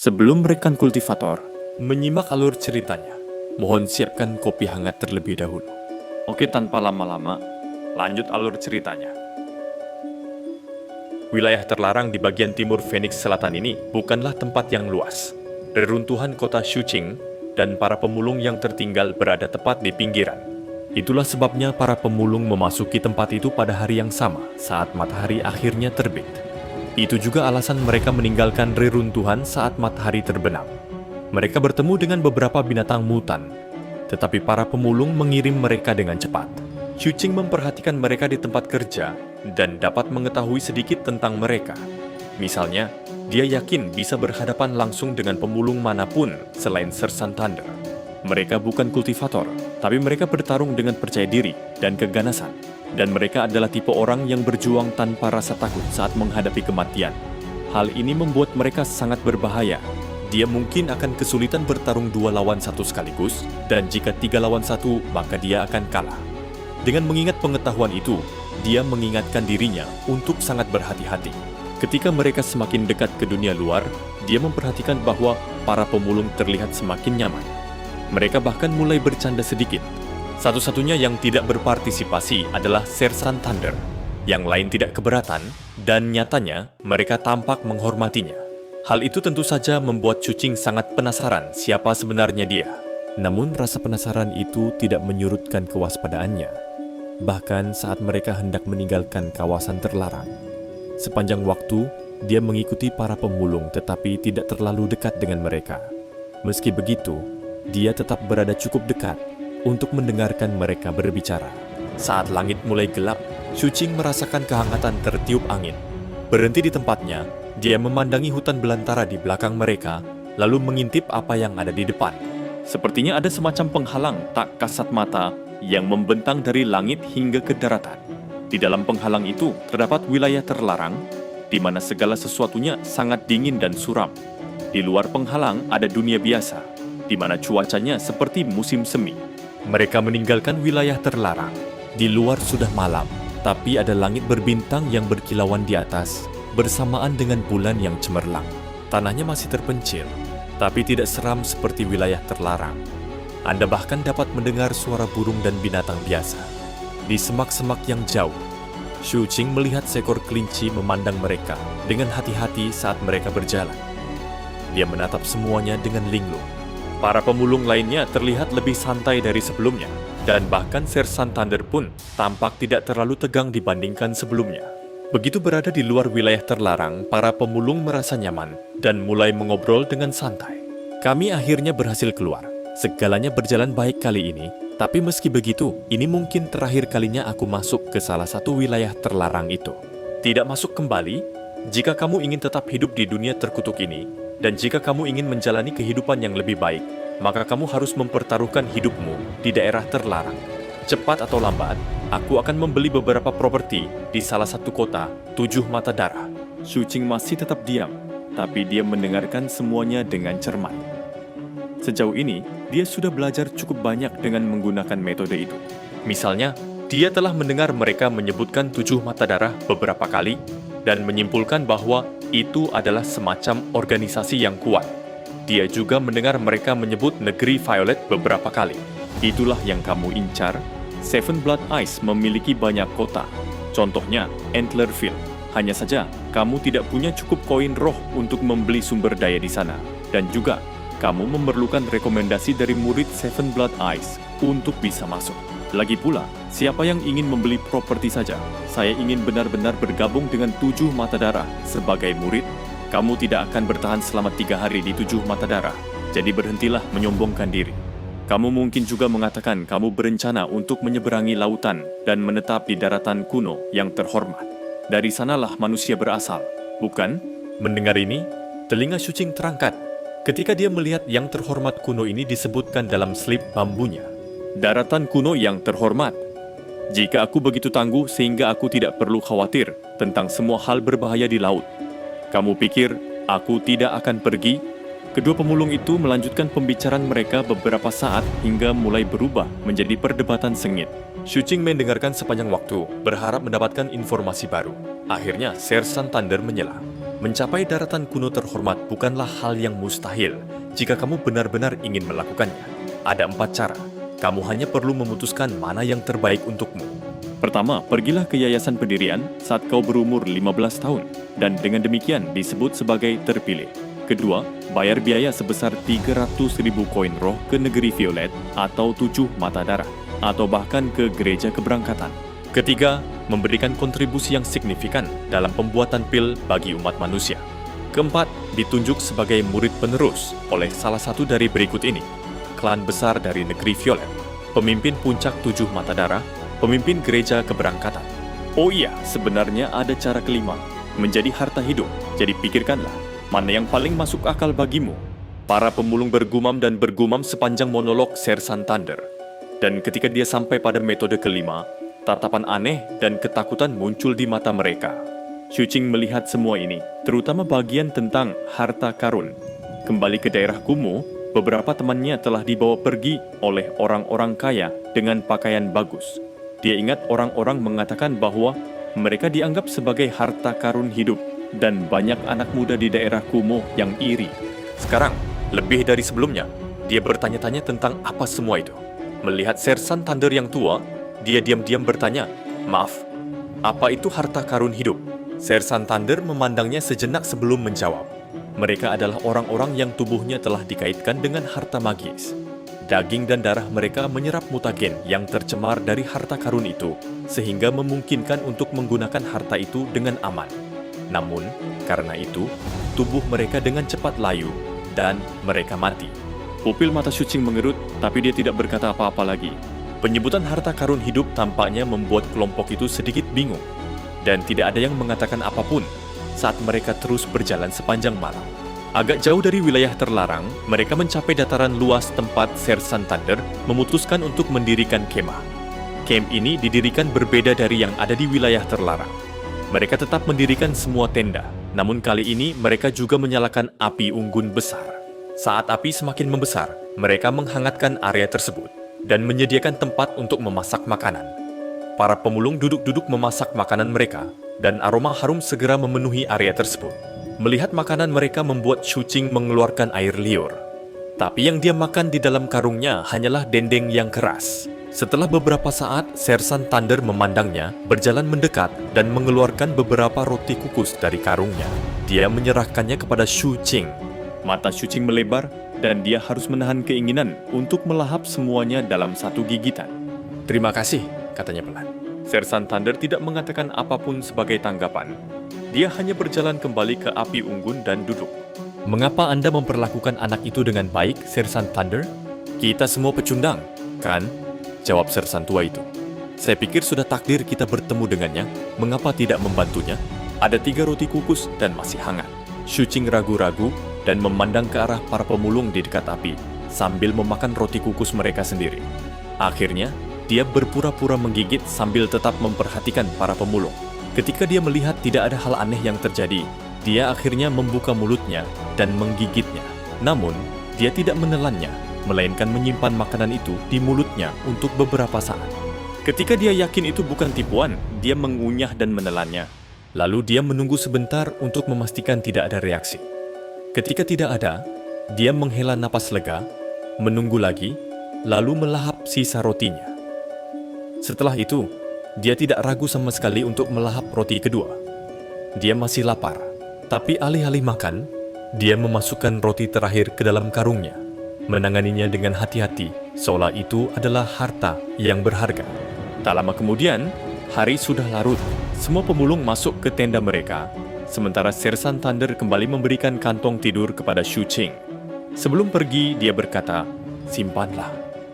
Sebelum merekan kultivator, menyimak alur ceritanya, mohon siapkan kopi hangat terlebih dahulu. Oke, tanpa lama-lama, lanjut alur ceritanya. Wilayah terlarang di bagian timur Phoenix Selatan ini bukanlah tempat yang luas. Reruntuhan kota Shuqing dan para pemulung yang tertinggal berada tepat di pinggiran. Itulah sebabnya para pemulung memasuki tempat itu pada hari yang sama saat matahari akhirnya terbit. Itu juga alasan mereka meninggalkan reruntuhan saat matahari terbenam. Mereka bertemu dengan beberapa binatang mutan, tetapi para pemulung mengirim mereka dengan cepat. Shuqing memperhatikan mereka di tempat kerja dan dapat mengetahui sedikit tentang mereka. Misalnya, dia yakin bisa berhadapan langsung dengan pemulung manapun selain Sersan Thunder. Mereka bukan kultivator, tapi mereka bertarung dengan percaya diri dan keganasan. Dan mereka adalah tipe orang yang berjuang tanpa rasa takut saat menghadapi kematian. Hal ini membuat mereka sangat berbahaya. Dia mungkin akan kesulitan bertarung 2 lawan 1 sekaligus, dan jika 3 lawan 1, maka dia akan kalah. Dengan mengingat pengetahuan itu, dia mengingatkan dirinya untuk sangat berhati-hati. Ketika mereka semakin dekat ke dunia luar, dia memperhatikan bahwa para pemulung terlihat semakin nyaman. Mereka bahkan mulai bercanda sedikit. Satu-satunya yang tidak berpartisipasi adalah Sersan Thunder. Yang lain tidak keberatan, dan nyatanya mereka tampak menghormatinya. Hal itu tentu saja membuat Shuqing sangat penasaran siapa sebenarnya dia. Namun rasa penasaran itu tidak menyurutkan kewaspadaannya. Bahkan saat mereka hendak meninggalkan kawasan terlarang. Sepanjang waktu, dia mengikuti para pemulung tetapi tidak terlalu dekat dengan mereka. Meski begitu, dia tetap berada cukup dekat untuk mendengarkan mereka berbicara. Saat langit mulai gelap, Shuqing merasakan kehangatan tertiup angin. Berhenti di tempatnya, dia memandangi hutan belantara di belakang mereka, lalu mengintip apa yang ada di depan. Sepertinya ada semacam penghalang tak kasat mata yang membentang dari langit hingga ke daratan. Di dalam penghalang itu terdapat wilayah terlarang, di mana segala sesuatunya sangat dingin dan suram. Di luar penghalang ada dunia biasa, di mana cuacanya seperti musim semi. Mereka meninggalkan wilayah terlarang. Di luar sudah malam, tapi ada langit berbintang yang berkilauan di atas, bersamaan dengan bulan yang cemerlang. Tanahnya masih terpencil, tapi tidak seram seperti wilayah terlarang. Anda bahkan dapat mendengar suara burung dan binatang biasa. Di semak-semak yang jauh, Shuqing melihat seekor kelinci memandang mereka dengan hati-hati saat mereka berjalan. Dia menatap semuanya dengan linglung. Para pemulung lainnya terlihat lebih santai dari sebelumnya, dan bahkan Sersan Thunder pun tampak tidak terlalu tegang dibandingkan sebelumnya. Begitu berada di luar wilayah terlarang, para pemulung merasa nyaman dan mulai mengobrol dengan santai. Kami akhirnya berhasil keluar. Segalanya berjalan baik kali ini, tapi meski begitu, ini mungkin terakhir kalinya aku masuk ke salah satu wilayah terlarang itu. Tidak masuk kembali, jika kamu ingin tetap hidup di dunia terkutuk ini, dan jika kamu ingin menjalani kehidupan yang lebih baik, maka kamu harus mempertaruhkan hidupmu di daerah terlarang. Cepat atau lambat, aku akan membeli beberapa properti di salah satu kota 7 mata darah. Shuqing masih tetap diam, tapi dia mendengarkan semuanya dengan cermat. Sejauh ini, dia sudah belajar cukup banyak dengan menggunakan metode itu. Misalnya, dia telah mendengar mereka menyebutkan 7 mata darah beberapa kali, dan menyimpulkan bahwa itu adalah semacam organisasi yang kuat. Dia juga mendengar mereka menyebut negeri Violet beberapa kali. Itulah yang kamu incar. Seven Blood Eyes memiliki banyak kota. Contohnya, Antlerville. Hanya saja, kamu tidak punya cukup koin roh untuk membeli sumber daya di sana. Dan juga, kamu memerlukan rekomendasi dari murid Seven Blood Eyes untuk bisa masuk. Lagi pula, siapa yang ingin membeli properti saja? Saya ingin benar-benar bergabung dengan 7 mata darah sebagai murid. Kamu tidak akan bertahan selama 3 hari di 7 mata darah. Jadi berhentilah menyombongkan diri. Kamu mungkin juga mengatakan kamu berencana untuk menyeberangi lautan dan menetap di daratan kuno yang terhormat. Dari sanalah manusia berasal, bukan? Mendengar ini, telinga Shuqing terangkat ketika dia melihat yang terhormat kuno ini disebutkan dalam slip bambunya. Daratan kuno yang terhormat. Jika aku begitu tangguh sehingga aku tidak perlu khawatir tentang semua hal berbahaya di laut, kamu pikir aku tidak akan pergi? Kedua pemulung itu melanjutkan pembicaraan mereka beberapa saat hingga mulai berubah menjadi perdebatan sengit. Shuqing mendengarkan sepanjang waktu, berharap mendapatkan informasi baru. Akhirnya, Sersan Thunder menyela. Mencapai daratan kuno terhormat bukanlah hal yang mustahil jika kamu benar-benar ingin melakukannya. Ada 4 cara. Kamu hanya perlu memutuskan mana yang terbaik untukmu. Pertama, pergilah ke yayasan pendirian saat kau berumur 15 tahun dan dengan demikian disebut sebagai terpilih. Kedua, bayar biaya sebesar 300.000 koin roh ke negeri Violet atau 7 mata darah, atau bahkan ke gereja keberangkatan. Ketiga, memberikan kontribusi yang signifikan dalam pembuatan pil bagi umat manusia. Keempat, ditunjuk sebagai murid penerus oleh salah satu dari berikut ini. Klan besar dari negeri Violet, pemimpin puncak 7 mata darah, pemimpin gereja keberangkatan. Oh iya, sebenarnya ada cara kelima, menjadi harta hidup. Jadi pikirkanlah, mana yang paling masuk akal bagimu? Para pemulung bergumam dan bergumam sepanjang monolog Sersan Thunder. Dan ketika dia sampai pada metode kelima, tatapan aneh dan ketakutan muncul di mata mereka. Shuqing melihat semua ini, terutama bagian tentang harta karun. Kembali ke daerah kumuh, beberapa temannya telah dibawa pergi oleh orang-orang kaya dengan pakaian bagus. Dia ingat orang-orang mengatakan bahwa mereka dianggap sebagai harta karun hidup, dan banyak anak muda di daerah kumuh yang iri. Sekarang, lebih dari sebelumnya, dia bertanya-tanya tentang apa semua itu. Melihat Sersan Thunder yang tua, dia diam-diam bertanya, "Maaf, apa itu harta karun hidup?" Sersan Thunder memandangnya sejenak sebelum menjawab. Mereka adalah orang-orang yang tubuhnya telah dikaitkan dengan harta magis. Daging dan darah mereka menyerap mutagen yang tercemar dari harta karun itu, sehingga memungkinkan untuk menggunakan harta itu dengan aman. Namun, karena itu, tubuh mereka dengan cepat layu, dan mereka mati. Pupil mata Shuqing mengerut, tapi dia tidak berkata apa-apa lagi. Penyebutan harta karun hidup tampaknya membuat kelompok itu sedikit bingung, dan tidak ada yang mengatakan apapun saat mereka terus berjalan sepanjang malam. Agak jauh dari wilayah terlarang, mereka mencapai dataran luas tempat Sersan Thunder memutuskan untuk mendirikan kemah. Kem ini didirikan berbeda dari yang ada di wilayah terlarang. Mereka tetap mendirikan semua tenda, namun kali ini mereka juga menyalakan api unggun besar. Saat api semakin membesar, mereka menghangatkan area tersebut dan menyediakan tempat untuk memasak makanan. Para pemulung duduk-duduk memasak makanan mereka, dan aroma harum segera memenuhi area tersebut. Melihat makanan mereka membuat Shuqing mengeluarkan air liur. Tapi yang dia makan di dalam karungnya hanyalah dendeng yang keras. Setelah beberapa saat, Sersan Thunder memandangnya, berjalan mendekat, dan mengeluarkan beberapa roti kukus dari karungnya. Dia menyerahkannya kepada Shuqing. Mata Shuqing melebar, dan dia harus menahan keinginan untuk melahap semuanya dalam satu gigitan. "Terima kasih," katanya pelan. Sersan Thunder tidak mengatakan apapun sebagai tanggapan. Dia hanya berjalan kembali ke api unggun dan duduk. "Mengapa Anda memperlakukan anak itu dengan baik, Sersan Thunder? Kita semua pecundang, kan?" Jawab Sersan tua itu. "Saya pikir sudah takdir kita bertemu dengannya. Mengapa tidak membantunya? Ada 3 roti kukus dan masih hangat." Shuqing ragu-ragu dan memandang ke arah para pemulung di dekat api, sambil memakan roti kukus mereka sendiri. Akhirnya, dia berpura-pura menggigit sambil tetap memperhatikan para pemulung. Ketika dia melihat tidak ada hal aneh yang terjadi, dia akhirnya membuka mulutnya dan menggigitnya. Namun, dia tidak menelannya, melainkan menyimpan makanan itu di mulutnya untuk beberapa saat. Ketika dia yakin itu bukan tipuan, dia mengunyah dan menelannya. Lalu dia menunggu sebentar untuk memastikan tidak ada reaksi. Ketika tidak ada, dia menghela napas lega, menunggu lagi, lalu melahap sisa rotinya. Setelah itu, dia tidak ragu sama sekali untuk melahap roti kedua. Dia masih lapar, tapi alih-alih makan, dia memasukkan roti terakhir ke dalam karungnya, menanganinya dengan hati-hati, seolah itu adalah harta yang berharga. Tak lama kemudian, hari sudah larut. Semua pemulung masuk ke tenda mereka, sementara Sersan Thunder kembali memberikan kantong tidur kepada Shuqing. Sebelum pergi, dia berkata, "Simpanlah."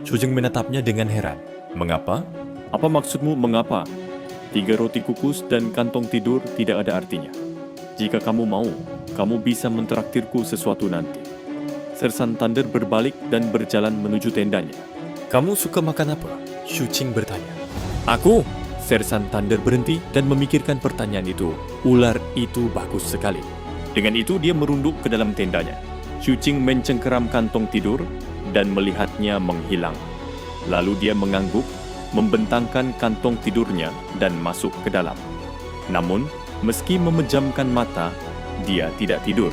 Shuqing menatapnya dengan heran. "Mengapa? Apa maksudmu mengapa? 3 roti kukus dan kantong tidur tidak ada artinya. Jika kamu mau, kamu bisa mentraktirku sesuatu nanti." Sersan Thunder berbalik dan berjalan menuju tendanya. "Kamu suka makan apa?" Shuqing bertanya. "Aku?" Sersan Thunder berhenti dan memikirkan pertanyaan itu. Ular itu bagus sekali. Dengan itu dia merunduk ke dalam tendanya. Shuqing mencengkeram kantong tidur dan melihatnya menghilang. Lalu dia mengangguk, membentangkan kantong tidurnya dan masuk ke dalam. Namun, meski memejamkan mata, dia tidak tidur.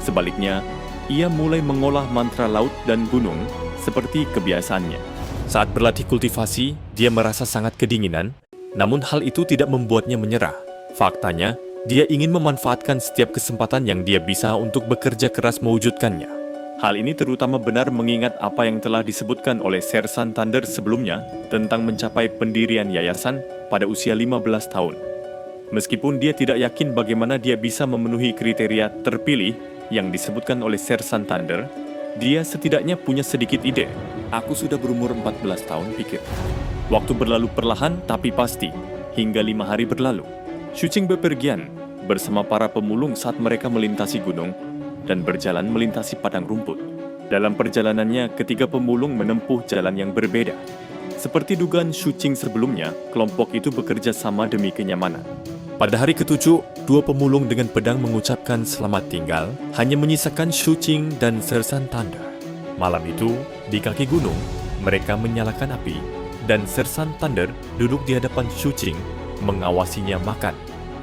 Sebaliknya, ia mulai mengolah mantra laut dan gunung seperti kebiasaannya. Saat berlatih kultivasi, dia merasa sangat kedinginan, namun hal itu tidak membuatnya menyerah. Faktanya, dia ingin memanfaatkan setiap kesempatan yang dia bisa untuk bekerja keras mewujudkannya. Hal ini terutama benar mengingat apa yang telah disebutkan oleh Sersan Thunder sebelumnya tentang mencapai pendirian yayasan pada usia 15 tahun. Meskipun dia tidak yakin bagaimana dia bisa memenuhi kriteria terpilih yang disebutkan oleh Sersan Thunder, dia setidaknya punya sedikit ide. Aku sudah berumur 14 tahun, pikir. Waktu berlalu perlahan tapi pasti, hingga 5 hari berlalu. Shuqing bepergian bersama para pemulung saat mereka melintasi gunung dan berjalan melintasi padang rumput. Dalam perjalanannya, ketiga pemulung menempuh jalan yang berbeda. Seperti dugaan Shuqing sebelumnya, kelompok itu bekerja sama demi kenyamanan. Pada hari ke-7, 2 pemulung dengan pedang mengucapkan selamat tinggal, hanya menyisakan Shuqing dan Sersan Thunder. Malam itu, di kaki gunung, mereka menyalakan api, dan Sersan Thunder duduk di hadapan Shuqing, mengawasinya makan.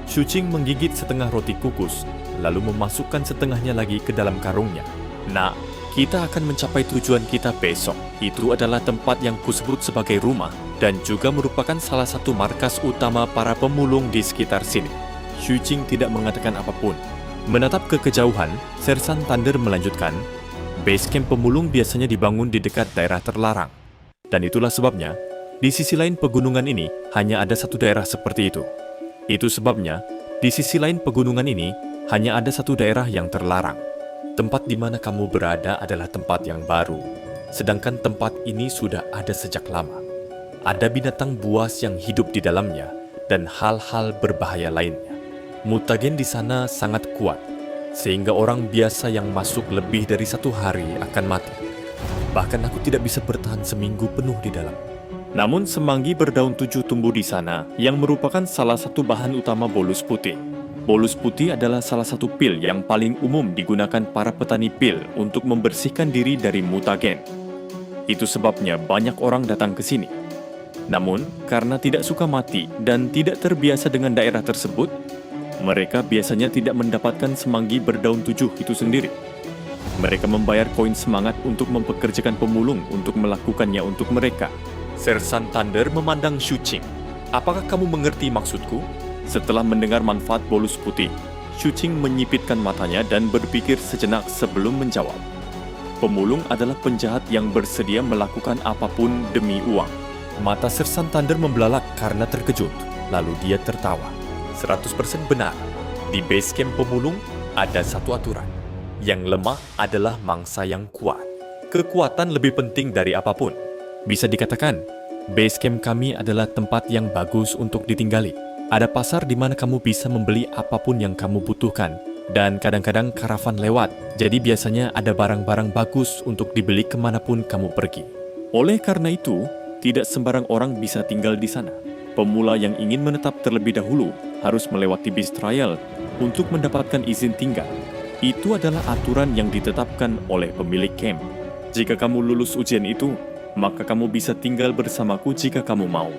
Shuqing menggigit setengah roti kukus, lalu memasukkan setengahnya lagi ke dalam karungnya. Nah, kita akan mencapai tujuan kita besok. Itu adalah tempat yang kusebut sebagai rumah dan juga merupakan salah satu markas utama para pemulung di sekitar sini. Shuqing tidak mengatakan apapun. Menatap ke kejauhan, Sersan Thunder melanjutkan, base camp pemulung biasanya dibangun di dekat daerah terlarang. Dan itulah sebabnya, di sisi lain pegunungan ini hanya ada satu daerah seperti itu. Itu sebabnya, di sisi lain pegunungan ini hanya ada satu daerah yang terlarang. Tempat di mana kamu berada adalah tempat yang baru, sedangkan tempat ini sudah ada sejak lama. Ada binatang buas yang hidup di dalamnya dan hal-hal berbahaya lainnya. Mutagen di sana sangat kuat, sehingga orang biasa yang masuk lebih dari 1 hari akan mati. Bahkan aku tidak bisa bertahan seminggu penuh di dalam. Namun semanggi berdaun 7 tumbuh di sana yang merupakan salah satu bahan utama bolus putih. Bolus putih adalah salah satu pil yang paling umum digunakan para petani pil untuk membersihkan diri dari mutagen. Itu sebabnya banyak orang datang ke sini. Namun, karena tidak suka mati dan tidak terbiasa dengan daerah tersebut, mereka biasanya tidak mendapatkan semanggi berdaun 7 itu sendiri. Mereka membayar koin semangat untuk mempekerjakan pemulung untuk melakukannya untuk mereka. Sersan Thunder memandang Shuqing. Apakah kamu mengerti maksudku? Setelah mendengar manfaat bolus putih, Shuqing menyipitkan matanya dan berpikir sejenak sebelum menjawab. Pemulung adalah penjahat yang bersedia melakukan apapun demi uang. Mata Sersan Thunder membelalak karena terkejut, lalu dia tertawa. 100% benar, di base camp pemulung ada satu aturan. Yang lemah adalah mangsa yang kuat. Kekuatan lebih penting dari apapun. Bisa dikatakan, base camp kami adalah tempat yang bagus untuk ditinggali. Ada pasar di mana kamu bisa membeli apapun yang kamu butuhkan, dan kadang-kadang karavan lewat, jadi biasanya ada barang-barang bagus untuk dibeli kemanapun kamu pergi. Oleh karena itu, tidak sembarang orang bisa tinggal di sana. Pemula yang ingin menetap terlebih dahulu harus melewati bis trial untuk mendapatkan izin tinggal. Itu adalah aturan yang ditetapkan oleh pemilik camp. Jika kamu lulus ujian itu, maka kamu bisa tinggal bersamaku jika kamu mau.